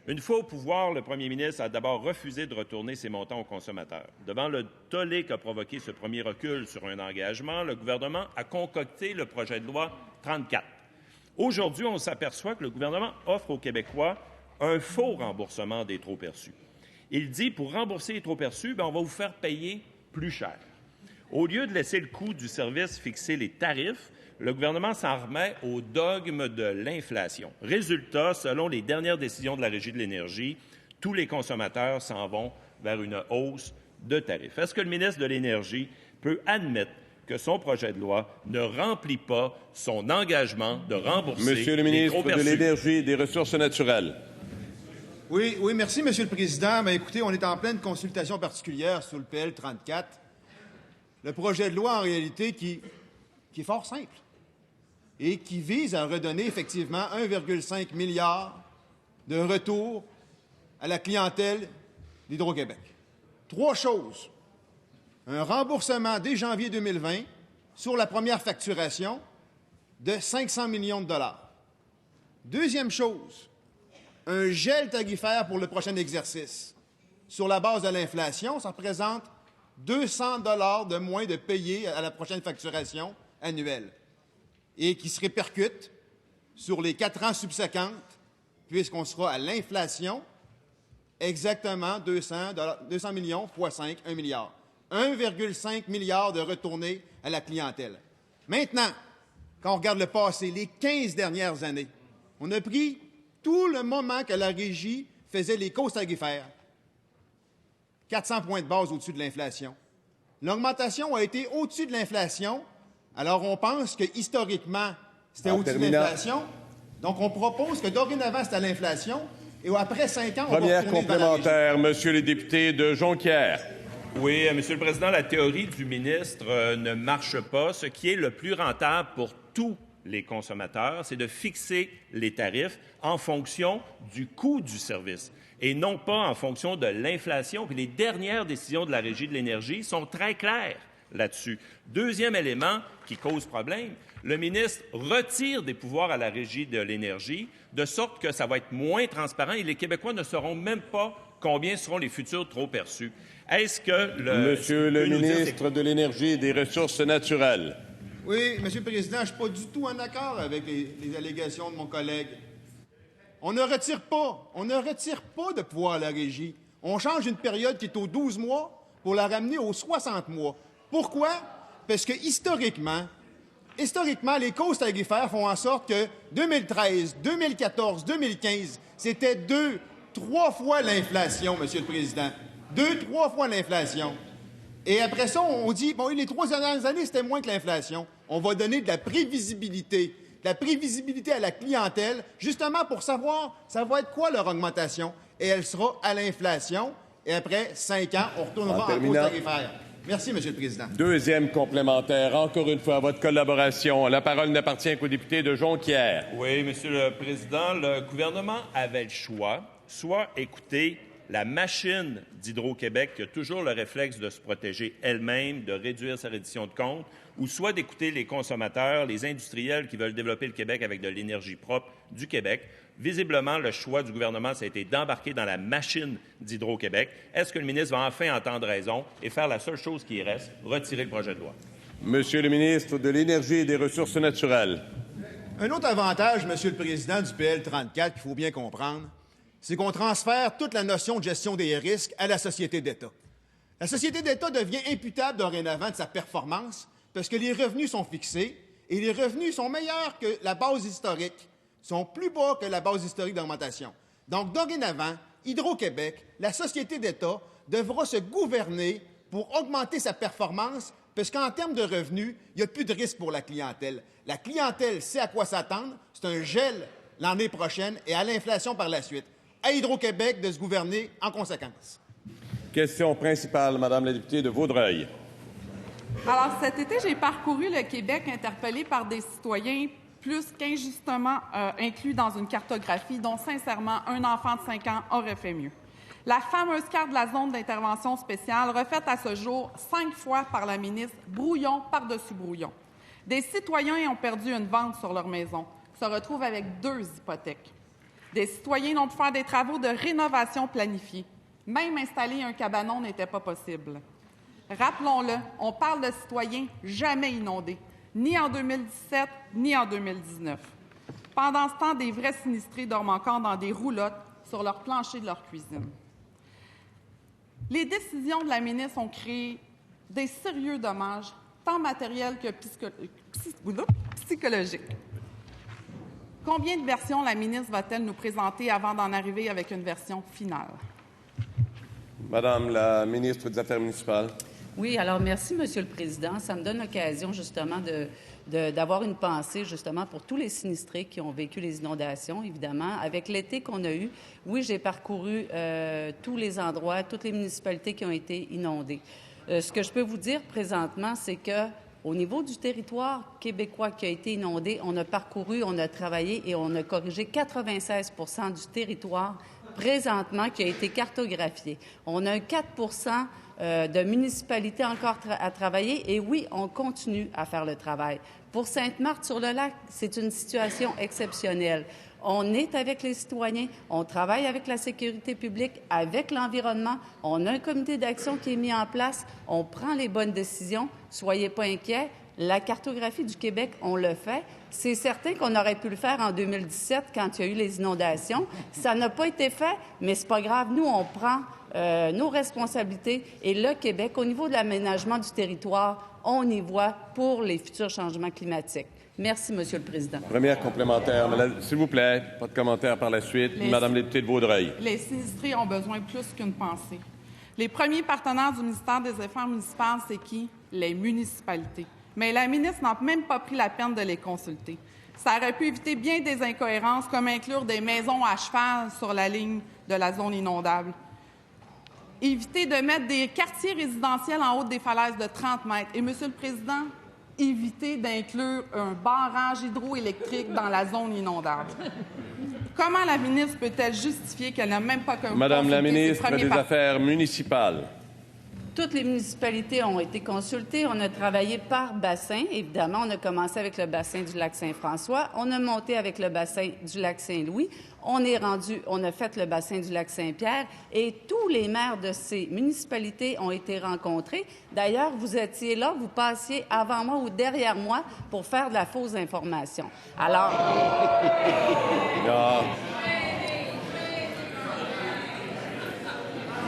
Une fois au pouvoir, le premier ministre a d'abord refusé de retourner ces montants aux consommateurs. Devant le tollé qu'a provoqué ce premier recul sur un engagement, le gouvernement a concocté le projet de loi 34. Aujourd'hui, on s'aperçoit que le gouvernement offre aux Québécois un faux remboursement des trop perçus. Il dit, pour rembourser les trop perçus, on va vous faire payer plus cher. Au lieu de laisser le coût du service fixer les tarifs, le gouvernement s'en remet au dogme de l'inflation. Résultat, selon les dernières décisions de la Régie de l'énergie, tous les consommateurs s'en vont vers une hausse de tarifs. Est-ce que le ministre de l'Énergie peut admettre que son projet de loi ne remplit pas son engagement de rembourser Monsieur le ministre de l'Énergie et des Ressources naturelles. Oui, merci, Monsieur le Président. Mais écoutez, on est en pleine consultation particulière sur le PL 34. Le projet de loi, en réalité, qui est fort simple et qui vise à redonner effectivement 1,5 milliard de retour à la clientèle d'Hydro-Québec. 3 choses. un remboursement dès janvier 2020 sur la première facturation de 500 millions de dollars. Deuxième chose, un gel tarifaire pour le prochain exercice. Sur la base de l'inflation, ça représente 200 dollars de moins de payer à la prochaine facturation annuelle et qui se répercute sur les 4 ans subséquents, puisqu'on sera à l'inflation, exactement 200 millions fois 5, 1 milliard. 1,5 milliard de retournés à la clientèle. Maintenant, quand on regarde le passé, les 15 dernières années, on a pris tout le moment que la Régie faisait les causes tarifaires. 400 points de base au-dessus de l'inflation. L'augmentation a été au-dessus de l'inflation. Alors, on pense que historiquement, c'était au-dessus de l'inflation. Donc, on propose que dorénavant, c'est à l'inflation. Et après 5 ans, on va Première retourner complémentaire, Monsieur le député de Jonquière. Oui, Monsieur le Président, la théorie du ministre ne marche pas. Ce qui est le plus rentable pour tous les consommateurs, c'est de fixer les tarifs en fonction du coût du service et non pas en fonction de l'inflation. Puis les dernières décisions de la Régie de l'énergie sont très claires là-dessus. Deuxième élément qui cause problème, le ministre retire des pouvoirs à la Régie de l'énergie de sorte que ça va être moins transparent et les Québécois ne sauront même pas combien seront les futurs trop perçus. Est-ce que Monsieur le ministre de l'Énergie et des Ressources naturelles. Oui, Monsieur le Président, je ne suis pas du tout en accord avec les allégations de mon collègue. On ne retire pas de pouvoir à la Régie. On change une période qui est aux 12 mois pour la ramener aux 60 mois. Pourquoi? Parce que historiquement, les causes tarifaires font en sorte que 2013, 2014, 2015, c'était 2-3 fois l'inflation, Monsieur le Président. 2-3 fois l'inflation. Et après ça, on dit, bon, les 3 dernières années, c'était moins que l'inflation. On va donner de la prévisibilité à la clientèle, justement pour savoir, ça va être quoi leur augmentation. Et elle sera à l'inflation. Et après 5 ans, on retournera en cause tarifaire. Merci, Monsieur le Président. Deuxième complémentaire. Encore une fois, votre collaboration. La parole n'appartient qu'au député de Jonquière. Oui, Monsieur le Président, le gouvernement avait le choix, soit écouter la machine d'Hydro-Québec qui a toujours le réflexe de se protéger elle-même, de réduire sa reddition de comptes, ou soit d'écouter les consommateurs, les industriels qui veulent développer le Québec avec de l'énergie propre du Québec. Visiblement, le choix du gouvernement, ça a été d'embarquer dans la machine d'Hydro-Québec. Est-ce que le ministre va enfin entendre raison et faire la seule chose qui reste, retirer le projet de loi? Monsieur le ministre de l'Énergie et des Ressources naturelles. Un autre avantage, Monsieur le Président, du PL 34, qu'il faut bien comprendre, c'est qu'on transfère toute la notion de gestion des risques à la société d'État. La société d'État devient imputable dorénavant de sa performance parce que les revenus sont fixés et les revenus sont meilleurs que la base historique, sont plus bas que la base historique d'augmentation. Donc, dorénavant, Hydro-Québec, la société d'État, devra se gouverner pour augmenter sa performance parce qu'en termes de revenus, il n'y a plus de risque pour la clientèle. La clientèle sait à quoi s'attendre. C'est un gel l'année prochaine et à l'inflation par la suite. À Hydro-Québec de se gouverner en conséquence. Question principale, Madame la députée de Vaudreuil. Alors, cet été, j'ai parcouru le Québec interpellé par des citoyens plus qu'injustement inclus dans une cartographie dont, sincèrement, un enfant de 5 ans aurait fait mieux. La fameuse carte de la zone d'intervention spéciale, refaite à ce jour 5 fois par la ministre, brouillon par-dessus brouillon. Des citoyens ont perdu une vente sur leur maison, se retrouvent avec 2 hypothèques. Des citoyens n'ont pu faire des travaux de rénovation planifiés. Même installer un cabanon n'était pas possible. Rappelons-le, on parle de citoyens jamais inondés, ni en 2017, ni en 2019. Pendant ce temps, des vrais sinistrés dorment encore dans des roulottes sur leur plancher de leur cuisine. Les décisions de la ministre ont créé des sérieux dommages, tant matériels que psychologiques. Combien de versions la ministre va-t-elle nous présenter avant d'en arriver avec une version finale? Madame la ministre des Affaires municipales. Oui, alors merci, Monsieur le Président. Ça me donne l'occasion justement d'avoir une pensée justement pour tous les sinistrés qui ont vécu les inondations, évidemment. Avec l'été qu'on a eu, oui, j'ai parcouru tous les endroits, toutes les municipalités qui ont été inondées. Ce que je peux vous dire présentement, c'est que au niveau du territoire québécois qui a été inondé, on a parcouru, on a travaillé et on a corrigé 96 % du territoire présentement qui a été cartographié. On a un 4 de municipalités encore à travailler et oui, on continue à faire le travail. Pour Sainte-Marthe-sur-le-Lac, c'est une situation exceptionnelle. On est avec les citoyens, on travaille avec la sécurité publique, avec l'environnement, on a un comité d'action qui est mis en place, on prend les bonnes décisions, soyez pas inquiets. La cartographie du Québec, on le fait. C'est certain qu'on aurait pu le faire en 2017 quand il y a eu les inondations. Ça n'a pas été fait, mais c'est pas grave. Nous, on prend nos responsabilités et le Québec, au niveau de l'aménagement du territoire, on y voit pour les futurs changements climatiques. Merci, Monsieur le Président. Première complémentaire. S'il vous plaît, pas de commentaire par la suite. Madame la députée de Vaudreuil. Les sinistrés ont besoin de plus qu'une pensée. Les premiers partenaires du ministère des Affaires municipales, c'est qui? Les municipalités. Mais la ministre n'a même pas pris la peine de les consulter. Ça aurait pu éviter bien des incohérences, comme inclure des maisons à cheval sur la ligne de la zone inondable. Éviter de mettre des quartiers résidentiels en haut des falaises de 30 mètres. Et, Monsieur le Président, éviter d'inclure un barrage hydroélectrique dans la zone inondable. Comment la ministre peut-elle justifier qu'elle n'a même pas consulté Madame la ministre des Affaires municipales. Toutes les municipalités ont été consultées. On a travaillé par bassin. Évidemment, on a commencé avec le bassin du lac Saint-François. On a monté avec le bassin du lac Saint-Louis. On a fait le bassin du lac Saint-Pierre et tous les maires de ces municipalités ont été rencontrés. D'ailleurs, vous étiez là, vous passiez avant moi ou derrière moi pour faire de la fausse information. Alors...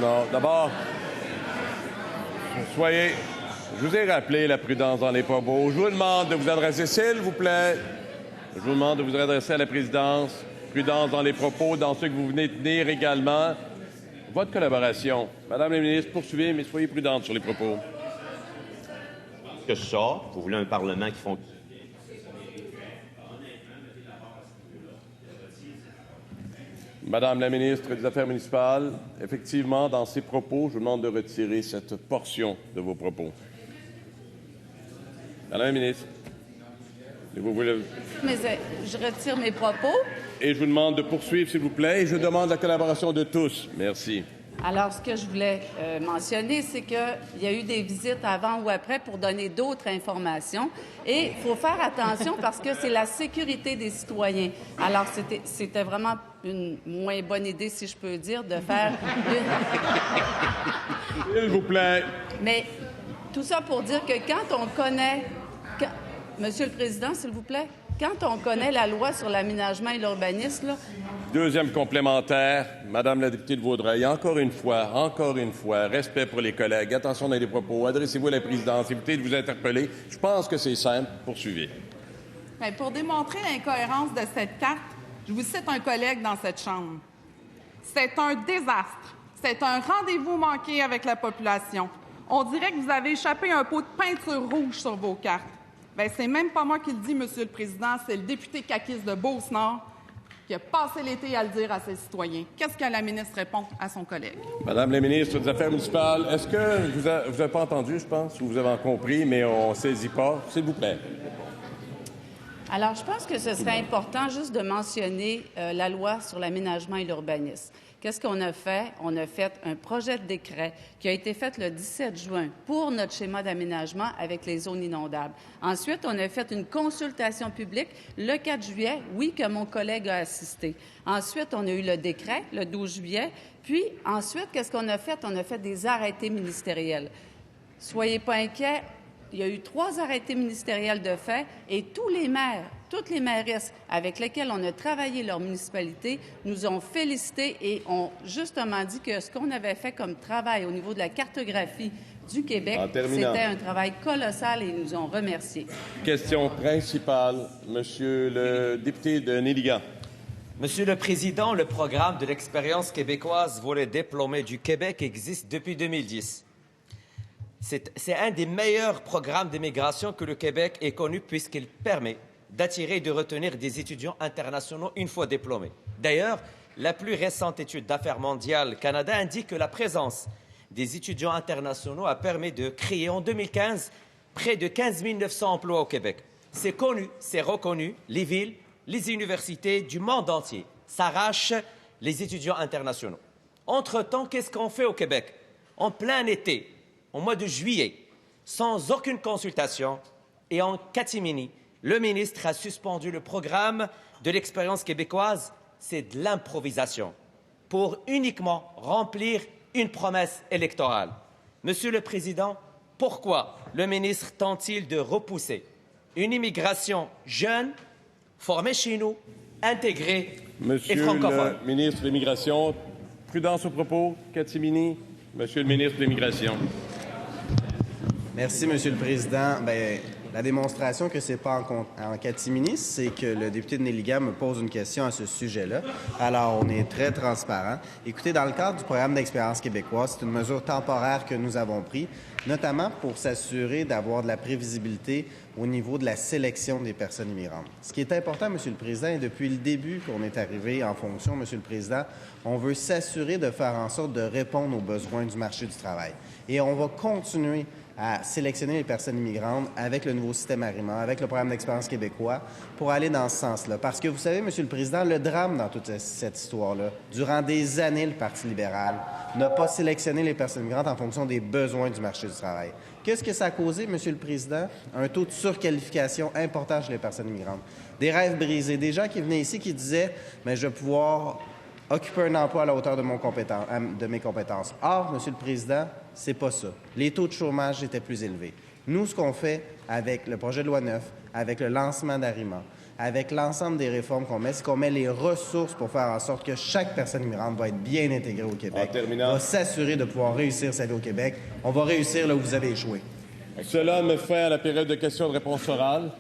Non, d'abord... Je vous ai rappelé la prudence dans les propos. Je vous demande de vous adresser, s'il vous plaît, je vous demande de vous adresser à la présidence. Prudence dans les propos, dans ceux que vous venez de tenir également. Votre collaboration. Madame la ministre, poursuivez, mais soyez prudente sur les propos. Que ça, vous voulez un Parlement qui fonctionne. Madame la ministre des Affaires municipales, effectivement, dans ces propos, je vous demande de retirer cette portion de vos propos. Madame la ministre, vous voulez... Mais je retire mes propos. Et je vous demande de poursuivre, s'il vous plaît, et je demande la collaboration de tous. Merci. Alors, ce que je voulais mentionner, c'est qu'il y a eu des visites avant ou après pour donner d'autres informations. Et il faut faire attention parce que c'est la sécurité des citoyens. Alors, c'était vraiment une moins bonne idée, si je peux dire, de faire... S'il vous plaît. Mais tout ça pour dire que quand on connaît... Monsieur le Président, s'il vous plaît, quand on connaît la loi sur l'aménagement et l'urbanisme, là... Deuxième complémentaire, Madame la députée de Vaudreuil, encore une fois, respect pour les collègues, attention dans les propos, adressez-vous à la présidence, évitez de vous interpeller. Je pense que c'est simple. Poursuivez. Bien, pour démontrer l'incohérence de cette carte, je vous cite un collègue dans cette Chambre. C'est un désastre. C'est un rendez-vous manqué avec la population. On dirait que vous avez échappé un pot de peinture rouge sur vos cartes. Bien, c'est même pas moi qui le dis, Monsieur le Président, c'est le député caquiste de Beauce-Nord qui a passé l'été à le dire à ses citoyens. Qu'est-ce que la ministre répond à son collègue? Madame la ministre des Affaires municipales, est-ce que vous n'avez pas entendu, je pense, ou vous avez compris, mais on ne saisit pas? S'il vous plaît. Alors, je pense que ce serait important juste de mentionner la loi sur l'aménagement et l'urbanisme. Qu'est-ce qu'on a fait? On a fait un projet de décret qui a été fait le 17 juin pour notre schéma d'aménagement avec les zones inondables. Ensuite, on a fait une consultation publique le 4 juillet, oui, que mon collègue a assisté. Ensuite, on a eu le décret le 12 juillet. Puis, ensuite, qu'est-ce qu'on a fait? On a fait des arrêtés ministériels. Soyez pas inquiets. Il y a eu 3 arrêtés ministériels de fait et tous les maires, toutes les mairesses avec lesquelles on a travaillé leur municipalité nous ont félicités et ont justement dit que ce qu'on avait fait comme travail au niveau de la cartographie du Québec, c'était un travail colossal et ils nous ont remerciés. Question principale, Monsieur le député de Néligan. Monsieur le Président, le programme de l'expérience québécoise volet diplômés du Québec existe depuis 2010. C'est un des meilleurs programmes d'immigration que le Québec ait connu puisqu'il permet d'attirer et de retenir des étudiants internationaux une fois diplômés. D'ailleurs, la plus récente étude d'Affaires mondiales Canada indique que la présence des étudiants internationaux a permis de créer en 2015 près de 15 900 emplois au Québec. C'est connu, c'est reconnu, les villes, les universités du monde entier s'arrachent les étudiants internationaux. Entre-temps, qu'est-ce qu'on fait au Québec? En plein été, au mois de juillet, sans aucune consultation et en catimini, le ministre a suspendu le programme de l'expérience québécoise. C'est de l'improvisation pour uniquement remplir une promesse électorale. Monsieur le Président, pourquoi le ministre tente-t-il de repousser une immigration jeune, formée chez nous, intégrée et francophone? Monsieur le ministre de l'Immigration, prudence aux propos. Catimini, Monsieur le ministre de l'Immigration. Merci, Monsieur le Président. La démonstration que ce n'est pas en catimini, c'est que le député de Nelligan me pose une question à ce sujet-là. Alors, on est très transparent. Écoutez, dans le cadre du programme d'expérience québécoise, c'est une mesure temporaire que nous avons prise, notamment pour s'assurer d'avoir de la prévisibilité au niveau de la sélection des personnes immigrantes. Ce qui est important, Monsieur le Président, et depuis le début qu'on est arrivé en fonction, Monsieur le Président, on veut s'assurer de faire en sorte de répondre aux besoins du marché du travail. Et on va continuer à sélectionner les personnes immigrantes avec le nouveau système Arima, avec le programme d'expérience québécois, pour aller dans ce sens-là. Parce que vous savez, Monsieur le Président, le drame dans toute cette histoire-là, durant des années, le Parti libéral n'a pas sélectionné les personnes immigrantes en fonction des besoins du marché du travail. Qu'est-ce que ça a causé, Monsieur le Président? Un taux de surqualification important chez les personnes immigrantes. Des rêves brisés, des gens qui venaient ici qui disaient « je vais pouvoir occuper un emploi à la hauteur de mes compétences. » Or, Monsieur le Président, c'est pas ça. Les taux de chômage étaient plus élevés. Nous, ce qu'on fait avec le projet de loi 9, avec le lancement d'Arima, avec l'ensemble des réformes qu'on met, c'est qu'on met les ressources pour faire en sorte que chaque personne immigrante va être bien intégrée au Québec. Va s'assurer de pouvoir réussir sa vie au Québec. On va réussir là où vous avez échoué. Cela me fait à la période de questions de réponse orale.